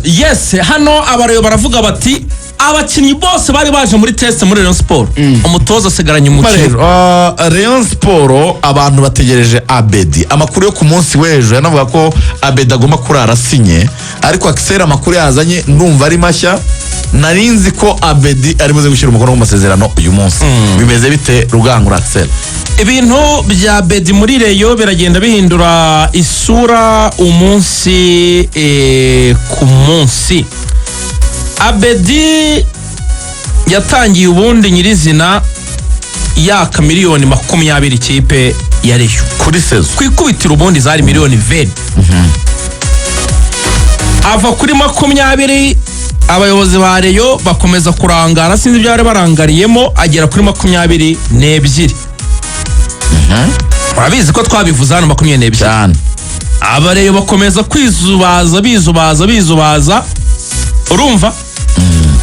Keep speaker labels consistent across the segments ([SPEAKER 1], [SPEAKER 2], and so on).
[SPEAKER 1] Yes, hano abareyo baravuga bati abakinnyi bose bari baje muri test muri Rayon Sport. Umutoza asigaranye umukino.
[SPEAKER 2] Rayon Sport abantu bategereje Abedi. Amakuru yo ku munsi w'ejo yanavuga ko Abedi agomba kurara sinye, ariko Axel amakuru yazanye ndumva ari mashya. Narinzi ko Abedi ari buze gushyira umukono ku masezerano uyu munsi. Bimeze bite Rugangura Axel?
[SPEAKER 1] Ibintu bya Abedi muri Rayon biragenda bihindura isura umunsi ku munsi. Abedi yatangiye ubundi nyirizina yaka miliyoni 20 ikipe ya Rayon
[SPEAKER 2] kuri sezo.
[SPEAKER 1] Kwikubitira ubundi zari miliyoni 20. Ava kuri 20 abayobozi ba Rayon bakomeza kurangara, sinzi byari barangariyemo, agera kuri 22. Murabizi ko twabivuze hano 22 cyane. Abareyo bakomeza bizubaza urumva.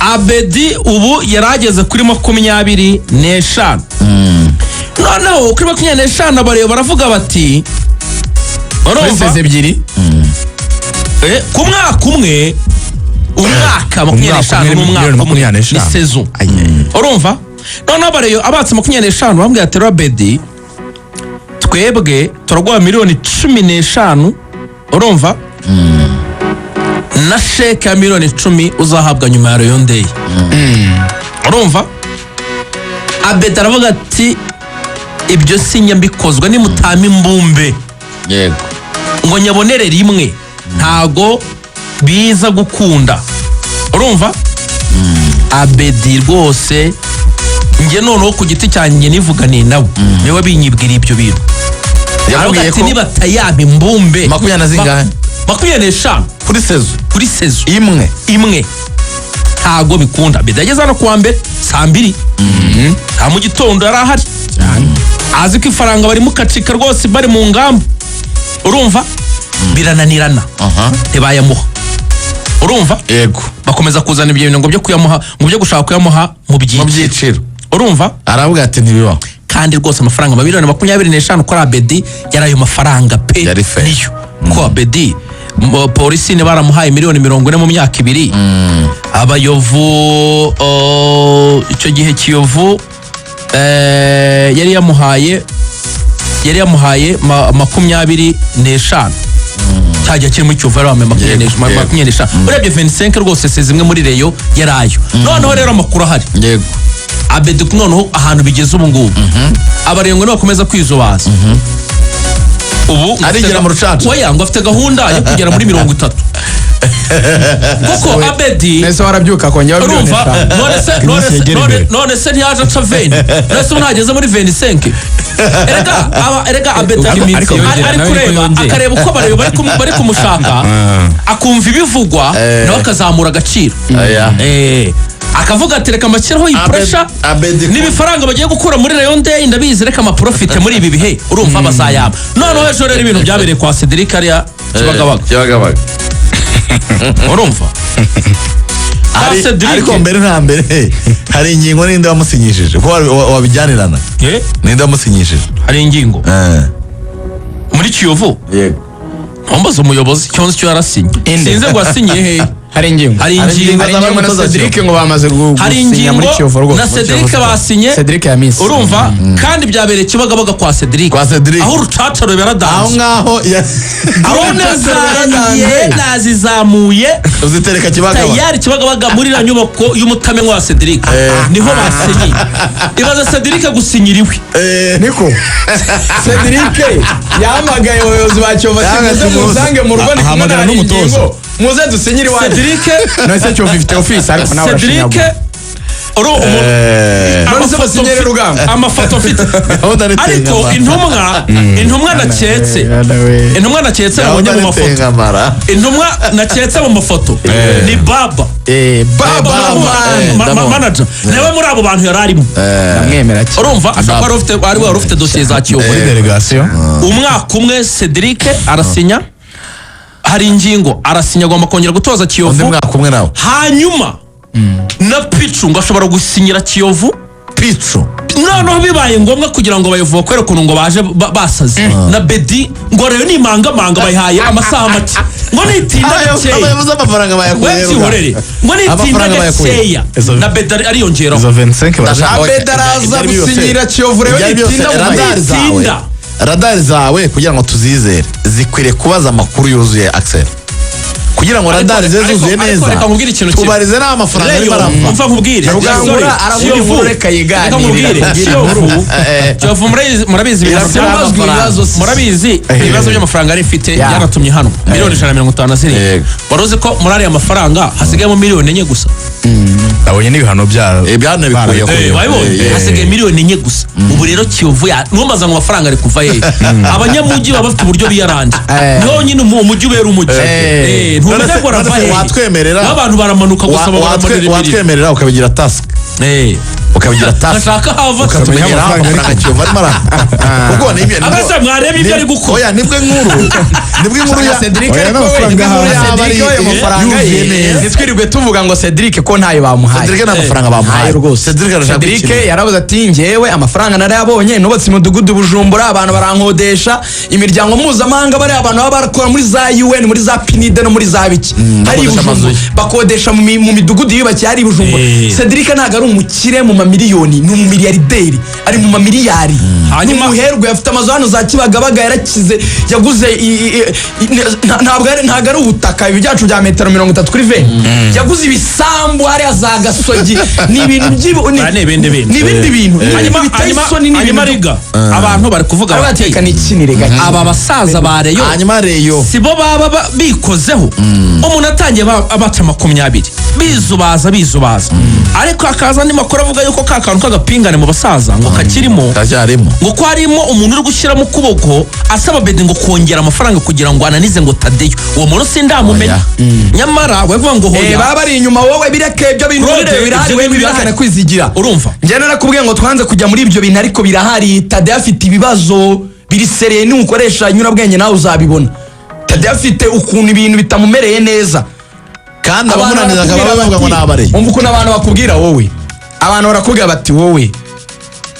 [SPEAKER 1] Abedi ubu yarageze kuri 25. Noneho kuri 25 abareyo baravuga bati
[SPEAKER 3] urumva ebyiri
[SPEAKER 1] ku mwaka umwe, umwaka 25 n'umwaka ni saison. Urumva. Noneho abareyo abatse 25 bambwiye ati Abedi twebwe turagwa miliyoni 15. Urumva. Na sheke ya miliyoni 10 uzahabwa nyuma ya Rayon Day. Urumva. Abedi aravuga ati ibyo sinya mbikozwa ni mutama imbumbe.
[SPEAKER 2] Yego.
[SPEAKER 1] Ngo nyabonere rimwe ntago biza gukunda. Urumva. Abedi rwose nge noneho ku giti cyanjye nivuganiye nawe niwe binyibwira ibyo bintu.
[SPEAKER 2] Yabwiye ko
[SPEAKER 1] niba tayampa imbumbe
[SPEAKER 2] 20 na zingahe
[SPEAKER 1] 25 kuri sezo imwe ntago bikunda. Abedi yageze hano kuwa mbere saa 2 nta mu gitondo yari ahari azi ko ifaranga bari mukacika rwose bari mu ngamba. Urumva. Birananirana ntibayamuha. Urumva.
[SPEAKER 2] Yego.
[SPEAKER 1] Bakomeza kuzana ibyo bintu ngo byo kuyamuha, ngo byo gushaka kuyamuha mu byiciro. Urumva.
[SPEAKER 2] Aravuga ati ntibibaho.
[SPEAKER 1] Kandi rwose amafaranga miliyoni 25 kuri Abedi yari ayo mafaranga pe niyo. Ko Abedi polisi ne baramuhaye miliyoni 40 mu myaka 2. Abayovu icyo gihe Kiyovu yari yamuhaye 25. Cyajya kiri mu Kiyovu ari 25. Urebye 25 rwose se zimwe muri Rayon yarayo. Noneho rero amakuru ahari.
[SPEAKER 2] Yego.
[SPEAKER 1] Abedi noneho ahantu bigeze ubu ngubu abarengo bakomeza kwizubaza. Ubu
[SPEAKER 2] arigera mu rucaca.
[SPEAKER 1] Oya ngo afite gahunda yo kugera muri 30. Kuko Abedi
[SPEAKER 3] nese warabyuka kongera
[SPEAKER 1] urumva none se ntiyaje aca 20. Nese unageze muri 25. Erega Abedi ari kureba akareba uko abareyo bari kumushaka akumva ibivugwa nawe akazamura agaciro. Akavuga ati reka mbashyiraho iyi pressure n'ibifaranga bagiye gukura muri Rayon Day ndabizi reka amaprofite muri ibi bihe urumva bazayaba. Noneho ejo rero ibintu byabereye kwa Cedric ariya Kibagabaga. Urumva.
[SPEAKER 2] Ariko mbere nta mbere hari ingingo ninde wamusinyishije ko wabijyanirana. Ninde wamusinyishije?
[SPEAKER 1] Hari ingingo muri Kiyovu.
[SPEAKER 2] Yego.
[SPEAKER 1] Ntombaza umuyobozi cyonse cyo yarasinye. Sinze ngo asinye he.
[SPEAKER 3] Hari ingingo na Cedric ngo bamaze gusinya muri Kiyovu rwose.
[SPEAKER 1] Na Cedric basinye.
[SPEAKER 3] Cedric ya Miss.
[SPEAKER 1] Urumva. Kandi byabereye Kibagabaga kwa Cedric. Aho rucaca rubera dance.
[SPEAKER 2] Aho ngaho
[SPEAKER 1] nazizamuye
[SPEAKER 2] uzitereka Kibagabaga.
[SPEAKER 1] Tayari Kibagabaga muri la nyubako y'umutamenwa wa Cedric. Niho basinye. Ibaza Cedric gusinyiriwe.
[SPEAKER 3] Niko. Cedric yamagaye abayobozi ba Kiyovu musange mu rugo
[SPEAKER 2] ahamagara n'umutozo.
[SPEAKER 3] Muze dusinyiri wa
[SPEAKER 1] Cedric
[SPEAKER 3] nose cyo 50 office ariko nawe
[SPEAKER 1] Cedric
[SPEAKER 3] basinyere Rugamba
[SPEAKER 1] amafoto afite ariko intumwa naketse nabonye mu mafoto. Intumwa naketse mu mafoto ni Baba manager nawe muri abo bantu yararimo
[SPEAKER 3] namwemera cyane.
[SPEAKER 1] Urumva ashaka wari ufite dossier za Kiyovu
[SPEAKER 2] muri delegation.
[SPEAKER 1] Umwaka umwe Cedric arasinya, hari ingingo arasinya agomba kongera gutoza Kiyovu
[SPEAKER 2] umwaka umwe nawe.
[SPEAKER 1] Hanyuma na Pichu ngo ashobora gusinyira Kiyovu.
[SPEAKER 2] Pichu
[SPEAKER 1] noneho bibaye ngombwa kugira ngo bayivuga kubera ukuntu ngo baje basaze na Bedi ngo rero nimangamanga bayihaye amasaha make ngo nitinda gakeya
[SPEAKER 2] abayobozi amafaranga bayakuye
[SPEAKER 1] wehorere ngo nitinda gakeya na Bedi ariyongeraho
[SPEAKER 3] izo 25
[SPEAKER 2] Abedi araza gusinyira Kiyovu rero nitinda mu radari zawe kugira ngo tuzizere zikwiriye kubaza amakuru yuzuye Axel kugira ngo radari ze zuzuye neza tubarize nta mafaranga ari barava
[SPEAKER 1] umva nkubwire
[SPEAKER 3] Rugangura aravuga reka yiganire
[SPEAKER 1] Kiyovu murabizi ibibazo by'amafaranga ari ifite yaratumye hano miliyoni 157 waruzi ko muri ariya mafaranga hasigayemo miliyoni 4 gusa
[SPEAKER 3] abonye n'ibihano byabo
[SPEAKER 2] byane bikuye
[SPEAKER 1] wabibonye hasigaye miliyoni 4 gusa ubu rero Kiyovu numaza ngo amafaranga ari kuva hehe abanyamujyi baba bafite uburyo biyaranje niho nyine umujyi ubera umujyi
[SPEAKER 2] watwemerera
[SPEAKER 1] n'abantu baramanuka gusa
[SPEAKER 2] watwemerera ukabigira task ukabigira task
[SPEAKER 1] ashaka hava
[SPEAKER 2] ukatumenyera amafaranga Kiyovu arimo kuko nibyo
[SPEAKER 1] abase mwarebe ibyo ari gukora
[SPEAKER 2] oya nibwo inkuru ya
[SPEAKER 3] Cedric amafaranga nitwirirwe tuvuga ngo Cedric ko ntayo bamuhaye
[SPEAKER 2] Cedric n'amafaranga bamuhaye
[SPEAKER 3] rwose Cedric yarabuze ati ngewe amafaranga narayabonye nubatse umudugudu Bujumbura abantu barankodesha imiryango mpuzamahanga bari abantu baba barakora muri za UN muri za PNID no muri za biki hari bakodesha mu midugudu yubakiye hari Bujumbura Cedric ntago ari umukire mu mamiliyoni ni umumiliyarderi ari mu mamiliyari hanyuma muherwe afite amazu hano za Kibagabaga yarakize yaguze ntabwo ari ubutaka ibi byacu bya metero 30 kuri 20 yaguze ibisambu hari za Gasogi ni ibintu n'ibindi bintu
[SPEAKER 1] hanyuma riga abantu bari kuvuga bati aba basaza ba Reyo
[SPEAKER 2] hanyuma Reyo
[SPEAKER 1] sibo baba bikozeho umuntu atangiye abaca 20 bizubaza ariko akaza andi makuru avuga yuko kakantu kagapingane mu basaza ngo kakirimo ngo ko harimo umuntu uri gushyiramo ukuboko asaba Bedi ngo kongera amafaranga kugira ngo ananize ngo Tadeyo uwo muntu sindamumenya nyamara wevuga ngo hoya
[SPEAKER 3] baba bari inyuma wowe bireke ibyo bintu birahari wewe bibakana kwizigira
[SPEAKER 1] urumva
[SPEAKER 3] njye narakubwiye ngo twanze kujya muri ibyo bintu ariko birahari Tadeyo afite ibibazo biri sereye n'ukoresha nyurabwenge nawe uzabibona Tadeyo afite ukuntu ibintu bitamumereye neza
[SPEAKER 2] kandi abamunaniza bavuga ngo nabareye
[SPEAKER 3] umva ukuntu abantu bakubwira wowe abantu barakubwira bati wowe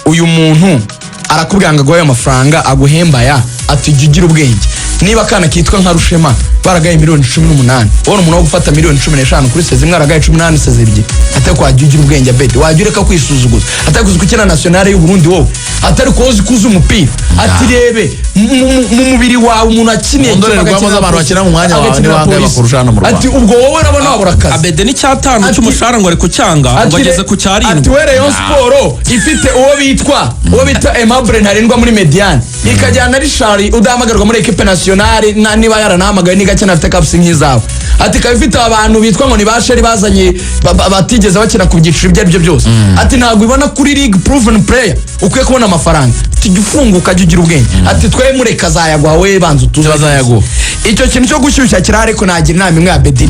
[SPEAKER 3] uyu muntu arakubwira ngo aguhe amafaranga aguhembaya ati jya ugira ubwenge niba akana kitwa nka Rushema baragaye miliyoni 18 ubona umuntu wo gufata miliyoni 15 kuri seze imwe aragaye 18 seze ebyiri atari kwajya ugira ubwenge Bedi wajya ureka kwisuzuguza atari kuzukina nationale y'u Burundi wowe atari kozi kuza umupira ati rebe mu mubiri wawe umuntu akiniye
[SPEAKER 2] ndorerwamo z'abantu bakina mu mwanya wawe ni bangaye bakurusha hano mu Rwanda
[SPEAKER 3] ati ubwo wowe urabona wabura akazi
[SPEAKER 1] Bedi ni cyatanu cy'umushahara ngo ari kucyanga ngo ageze ku cyarindwi
[SPEAKER 3] ati we Rayon Sport ifite uwo bita Aimable Ntarindwa muri Mediane ikajyana Richard udahamagarwa muri equipe nationale niba yaranahamagaye nigake nafite caps nk'izawe ati kabifite abantu bitwa ngo ni basheri bazanye batigeze bakina ku byiciro ibyo aribyo byose ati ntabwo ibona kuri league proven player ukwiye kubona amafaranga tugifunguka ugira ubwenge ati twe mureka zayagwa we banza utuze
[SPEAKER 2] bazayaguha
[SPEAKER 3] icyo kintu cyo gushyushya kirare ko nagira inama imwe ya Bedi